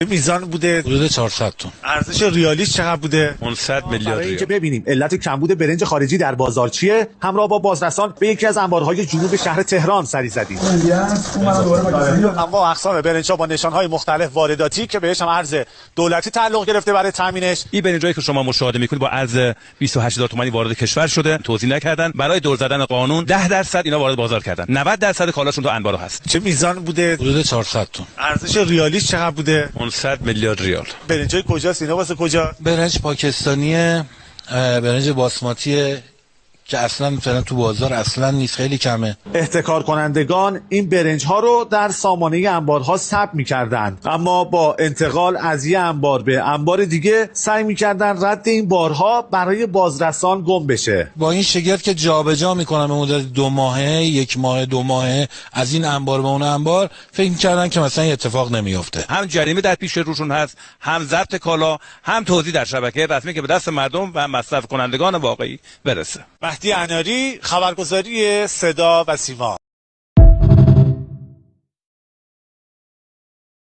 میزان بوده حدود 400 تن. ارزش ریالیش چقدر بوده؟ 500 میلیارد برای اینکه ریال. ببینیم علت کمبود برنج خارجی در بازار چیه، همراه با بازرسان به یکی از انبارهای جنوب شهر تهران سری زدیم. انواع اقسام برنج‌ها با نشان‌های مختلف وارداتی که بهش هم ارز دولتی تعلق گرفته برای تامینش. این برنجایی که شما مشاهده میکنید با ارز 28000 تومانی وارد کشور شده، توزیع نکردن. برای دور زدن قانون 10% اینا وارد بازار کردن. 90% کالاشون تو انبار هست. چه میزان بوده؟ حدود 400 تن. ارزش ریالیش چقدر بوده؟ 500 میلیارد ریال. برنجای کجاست اینا؟ واسه کجا؟ برنج پاکستانیه، برنج باسماتیه که اصلا فعلا تو بازار اصلا نیست، خیلی کمه. احتکار کنندگان این برنج ها رو در سامانه انبارها ثبت می‌کردند، اما با انتقال از یه انبار به انبار دیگه سعی می‌کردن رد این بارها برای بازرسان گم بشه. با این شگفت که جابجا میکنن به مدت 2 ماهه، 1 ماه، 2 ماهه از این انبار به اون انبار، فکر می‌کردن که مثلا اتفاق نمیافته. هم جریمه در پیش روشون هست، هم ضبط کالا، هم توزیع در شبکه رسمی که به دست مردم و مصرف کنندگان واقعی برسه. مهدی اناری، خبرگزاری صدا و سیما.